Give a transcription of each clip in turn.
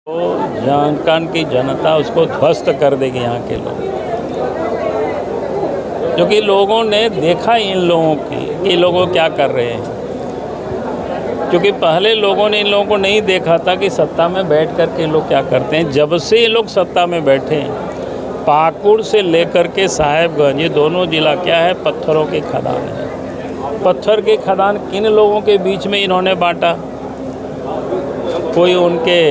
तो झारखंड की जनता उसको ध्वस्त कर देगी। यहाँ के लोग, क्योंकि लोगों ने देखा इन लोगों की, ये लोगों क्या कर रहे हैं। क्योंकि पहले लोगों ने इन लोगों को नहीं देखा था कि सत्ता में बैठ कर के लोग क्या करते हैं। जब से ये लोग सत्ता में बैठे हैं, पाकुड़ से लेकर के साहेबगंज, ये दोनों जिला क्या है, पत्थरों की खदान है। पत्थर की खदान किन लोगों के बीच में इन्होंने बांटा? कोई उनके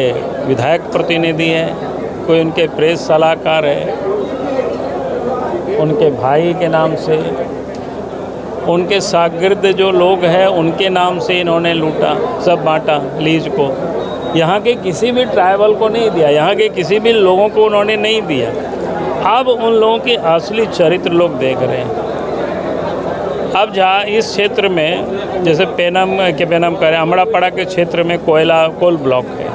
विधायक प्रतिनिधि है, कोई उनके प्रेस सलाहकार है, उनके भाई के नाम से, उनके शागिर्द जो लोग हैं उनके नाम से इन्होंने लूटा, सब बांटा लीज को। यहाँ के किसी भी ट्राइबल को नहीं दिया, यहाँ के किसी भी लोगों को उन्होंने नहीं दिया। अब उन लोगों की असली चरित्र लोग देख रहे हैं। अब जहाँ इस क्षेत्र में जैसे पेनम कह रहे हैं, अमड़ापड़ा के क्षेत्र में कोल ब्लॉक है,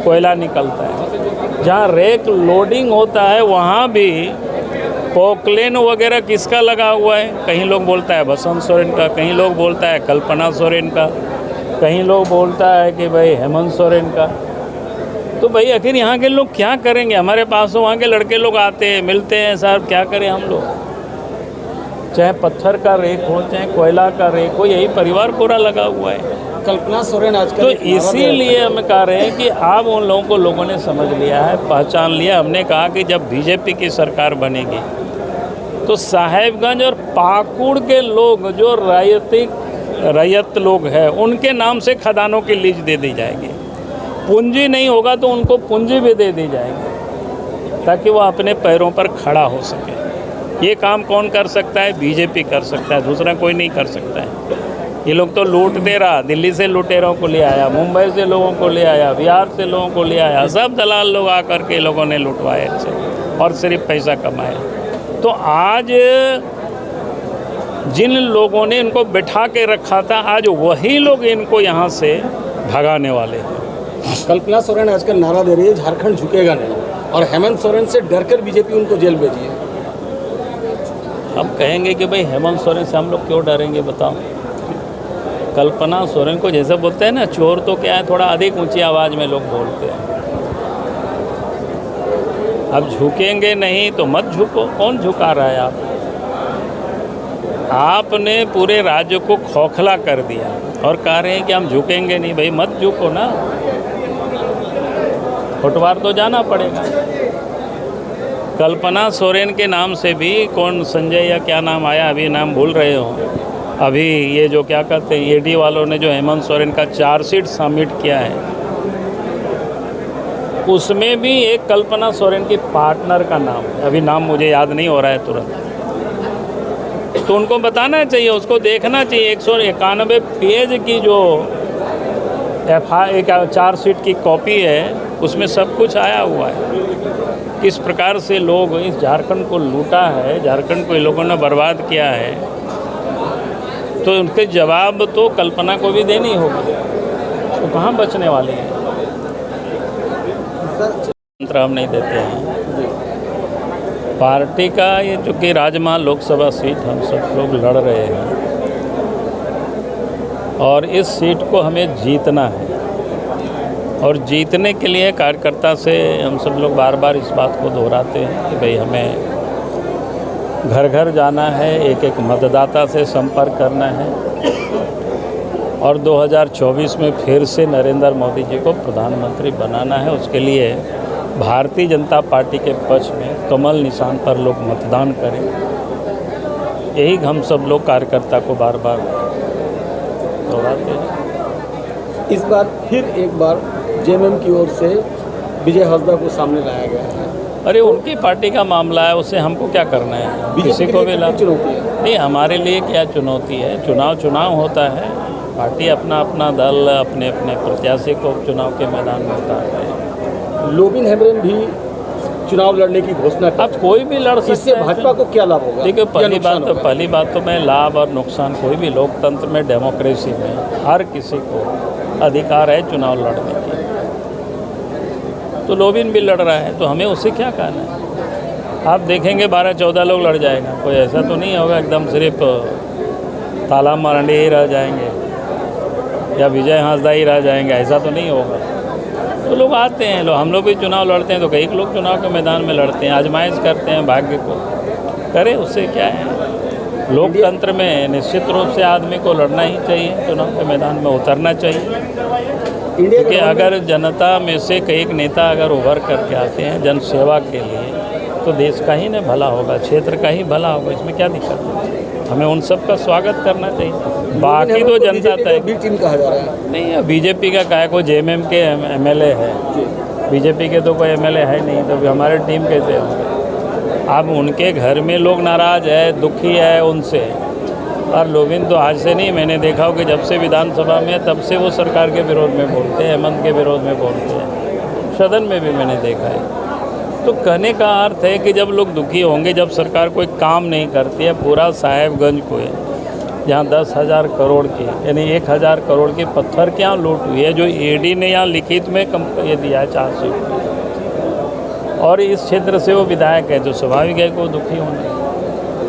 कोयला निकलता है। जहाँ रेक लोडिंग होता है वहाँ भी पोकलेन वगैरह किसका लगा हुआ है? कहीं लोग बोलता है बसंत सोरेन का, कहीं लोग बोलता है कल्पना सोरेन का, कहीं लोग बोलता है कि भाई हेमंत सोरेन का। तो भाई आखिर यहाँ के लोग क्या करेंगे? हमारे पास तो वहाँ के लड़के लोग आते हैं, मिलते हैं, सर क्या करें हम लोग? चाहे पत्थर का रेक हो, चाहे कोयला का रेक हो, यही परिवार पूरा लगा हुआ है। कल्पना सोरेन आजकल तो इसीलिए हम कह रहे हैं कि अब उन लोगों को लोगों ने समझ लिया है, पहचान लिया। हमने कहा कि जब बीजेपी की सरकार बनेगी तो साहेबगंज और पाकुड़ के लोग जो रैयत लोग हैं उनके नाम से खदानों की लीज दे दी जाएगी। पूंजी नहीं होगा तो उनको पूंजी भी दे दी जाएगी, ताकि वो अपने पैरों पर खड़ा हो सके। ये काम कौन कर सकता है? बीजेपी कर सकता है, दूसरा कोई नहीं कर सकता है। ये लोग तो लूट दे रहा, दिल्ली से लुटेरों को ले आया, मुंबई से लोगों को ले आया, बिहार से लोगों को ले आया, सब दलाल लोग आकर के लोगों ने लुटवाए इनसे और सिर्फ पैसा कमाया। तो आज जिन लोगों ने इनको बिठा के रखा था, आज वही लोग इनको यहाँ से भगाने वाले हैं। कल्पना सोरेन आजकल नारा दे रही है झारखंड झुकेगा नहीं, और हेमंत सोरेन से डरकर बीजेपी उनको जेल भेजी है। हम कहेंगे कि भाई हेमंत सोरेन से हम लोग क्यों डरेंगे बताओ? कल्पना सोरेन को जैसे बोलते हैं ना चोर, तो क्या है, थोड़ा अधिक ऊंची आवाज़ में लोग बोलते हैं। अब झुकेंगे नहीं तो मत झुको। कौन झुका रहा है आप? आपने पूरे राज्य को खोखला कर दिया और कह रहे हैं कि हम झुकेंगे नहीं। भाई मत झुको ना, फुटवार तो जाना पड़ेगा। कल्पना सोरेन के नाम से भी कौन, संजय या क्या नाम आया, अभी नाम भूल रहे हो, अभी ये जो क्या कहते हैं ईडी वालों ने जो हेमंत सोरेन का चार्जशीट सबमिट किया है, उसमें भी एक कल्पना सोरेन की पार्टनर का नाम है। अभी नाम मुझे याद नहीं हो रहा है तुरंत। तो उनको बताना चाहिए, उसको देखना चाहिए। 191 पेज की जो चार्जशीट की कॉपी है, उसमें सब कुछ आया हुआ है। किस प्रकार से लोग इस झारखंड को लूटा है, झारखंड को इन लोगों ने बर्बाद किया है। तो उनके जवाब तो कल्पना को भी देनी होगी, तो कहाँ बचने वाले हैं? मंत्र हम नहीं देते हैं। पार्टी का ये चूँकि राजमहल लोकसभा सीट हम सब लोग लड़ रहे हैं और इस सीट को हमें जीतना है, और जीतने के लिए कार्यकर्ता से हम सब लोग बार बार इस बात को दोहराते हैं कि भाई हमें घर घर जाना है, एक एक मतदाता से संपर्क करना है, और 2024 में फिर से नरेंद्र मोदी जी को प्रधानमंत्री बनाना है। उसके लिए भारतीय जनता पार्टी के पक्ष में कमल निशान पर लोग मतदान करें। यही हम सब लोग कार्यकर्ता को बार बार दोहराते हैं। इस बार फिर एक बार जेएमएम की ओर से विजय हंसदा को सामने लाया गया है। अरे उनकी पार्टी का मामला है, उससे हमको क्या करना है? किसी को भी चुनौती है नहीं, हमारे लिए क्या चुनौती है? चुनाव होता है, पार्टी अपना अपना दल अपने अपने प्रत्याशी को चुनाव के मैदान में उतारते हैं। लोबिन हेम्ब्रेन भी चुनाव लड़ने की घोषणा की। अब कोई भी लड़ सकता है। इससे भाजपा को क्या लाभ होगा? देखिए, पहली बात तो मैं लाभ और नुकसान, कोई भी लोकतंत्र में, डेमोक्रेसी में हर किसी को अधिकार है चुनाव लड़ने की। तो लोबिन भी लड़ रहा है, तो हमें उससे क्या कहना है? आप देखेंगे 12-14 लोग लड़ जाएगा, कोई ऐसा तो नहीं होगा एकदम सिर्फ ताला मारंडी ही रह जाएंगे या विजय हंसदा ही रह जाएंगे, ऐसा तो नहीं होगा। तो लोग आते हैं, हम लोग भी चुनाव लड़ते हैं तो कई लोग चुनाव के मैदान में लड़ते हैं, आजमाइश करते हैं भाग्य को, करें उससे क्या है। लोकतंत्र में निश्चित रूप से आदमी को लड़ना ही चाहिए, चुनाव के मैदान में उतरना चाहिए, क्योंकि अगर जनता में से एक नेता अगर उभर करके आते हैं जन सेवा के लिए तो देश का ही न भला होगा, क्षेत्र का ही भला होगा, इसमें क्या दिक्कत है। हमें उन सब का स्वागत करना चाहिए। बाकी तो जनता तय, बी टीम कहा जा रहा है। नहीं बीजेपी का क्या, कोई जेएमएम के एमएलए है, बीजेपी के तो कोई एमएलए है नहीं, तो हमारे टीम कैसे होंगे। अब उनके घर में लोग नाराज़ है, दुखी है उनसे, और लोग तो आज से नहीं, मैंने देखा हो कि जब से विधानसभा में तब से वो सरकार के विरोध में बोलते हैं, हेमंत के विरोध में बोलते हैं, सदन में भी मैंने देखा है। तो कहने का अर्थ है कि जब लोग दुखी होंगे, जब सरकार कोई काम नहीं करती है, पूरा साहेबगंज को है जहाँ 10,000 करोड़ की यानी 1,000 करोड़ की पत्थर के यहाँ लूट हुई है, जो ईडी ने यहाँ लिखित में ये दिया है 400, और इस क्षेत्र से वो विधायक है, तो स्वाभाविक है कि वो दुखी होंगे।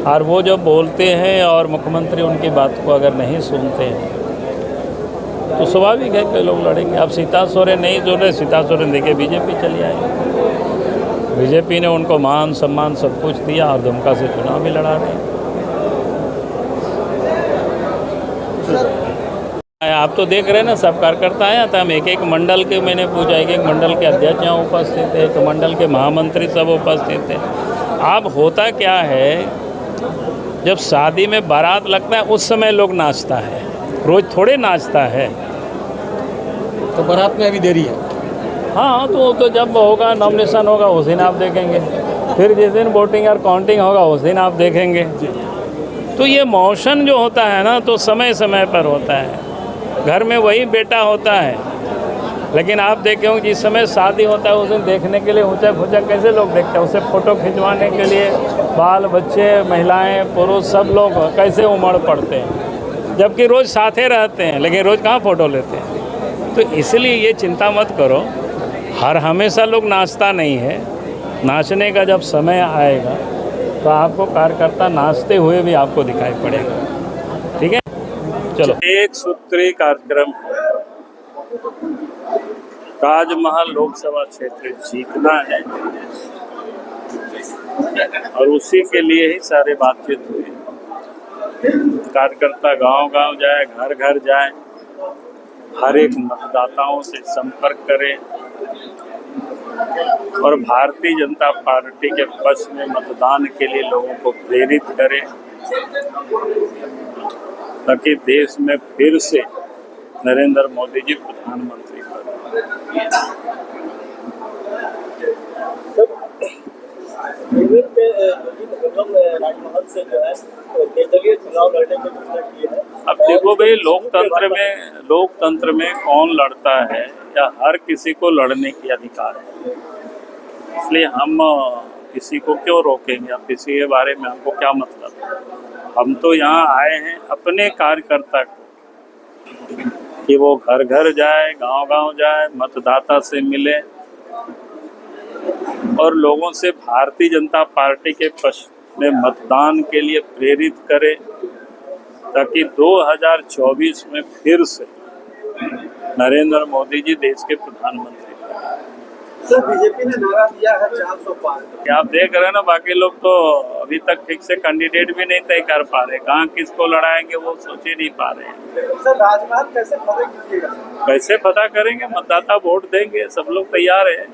और वो जब बोलते हैं और मुख्यमंत्री उनकी बात को अगर नहीं सुनते हैं तो स्वाभाविक है कि लोग लड़ेंगे। अब सीता सोरेन नहीं जो रहे, सीता सोरेन देखिए बीजेपी चली आई, बीजेपी ने उनको मान सम्मान सब कुछ दिया और दुमका से चुनाव भी लड़ा रहे हैं। आप तो देख रहे हैं ना, सब कार्यकर्ता आया था, हम एक एक मंडल के, मैंने पूछा एक एक मंडल के अध्यक्ष यहाँ उपस्थित थे, एक मंडल के महामंत्री सब उपस्थित थे। अब होता क्या है, जब शादी में बारात लगता है उस समय लोग नाचता है, रोज़ थोड़े नाचता है। तो बारात में अभी देरी है। हाँ, तो जब होगा नॉमिनेशन होगा उस दिन आप देखेंगे, फिर जिस दिन वोटिंग और काउंटिंग होगा उस दिन आप देखेंगे। तो ये मोशन जो होता है ना, तो समय समय पर होता है। घर में वही बेटा होता है, लेकिन आप देखे होंगे जिस समय शादी होता है उस दिन देखने के लिए ऊँचा फूचा कैसे लोग देखते हैं, उससे फ़ोटो खिंचवाने के लिए बाल बच्चे, महिलाएँ, पुरुष सब लोग कैसे उमड़ पड़ते हैं, जबकि रोज़ साथे रहते हैं, लेकिन रोज़ कहाँ फ़ोटो लेते हैं। तो इसलिए ये चिंता मत करो, हर हमेशा लोग नाचता नहीं है, नाचने का जब समय आएगा तो आपको कार्यकर्ता नाचते हुए भी आपको दिखाई पड़ेगा। ठीक है, चलो। एक सूत्री कार्यक्रम, राजमहल लोकसभा क्षेत्र जीतना है और उसी के लिए ही सारे बातचीत हुई। कार्यकर्ता गांव-गांव जाए, घर घर जाए, हर एक मतदाताओं से संपर्क करें और भारतीय जनता पार्टी के पक्ष में मतदान के लिए लोगों को प्रेरित करें, ताकि देश में फिर से नरेंद्र मोदी जी प्रधानमंत्री बने। राजमहल से जो है निर्दलीय चुनाव लड़ने की घोषणा की है। अब देखो भाई, लोकतंत्र में कौन लड़ता है, या हर किसी को लड़ने की अधिकार है, इसलिए हम किसी को क्यों रोकेंगे। अब किसी के बारे में हमको क्या मतलब। हम तो यहाँ आए हैं अपने कार्यकर्ता को, कि वो घर घर जाए, गांव-गांव जाए, मतदाता से मिले और लोगों से भारतीय जनता पार्टी के पक्ष में मतदान के लिए प्रेरित करे, ताकि 2024 में फिर से नरेंद्र मोदी जी देश के प्रधानमंत्री। सर, बीजेपी ने नारा दिया है 400 पार। क्या आप देख रहे हैं ना, बाकी लोग तो अभी तक ठीक से कैंडिडेट भी नहीं तय कर पा रहे, कहाँ किसको लड़ाएंगे वो सोच ही नहीं पा रहे हैं। सर, राजमहल कैसे फतेह कीजिएगा? कैसे पता करेंगे, मतदाता वोट देंगे, सब लोग तैयार है।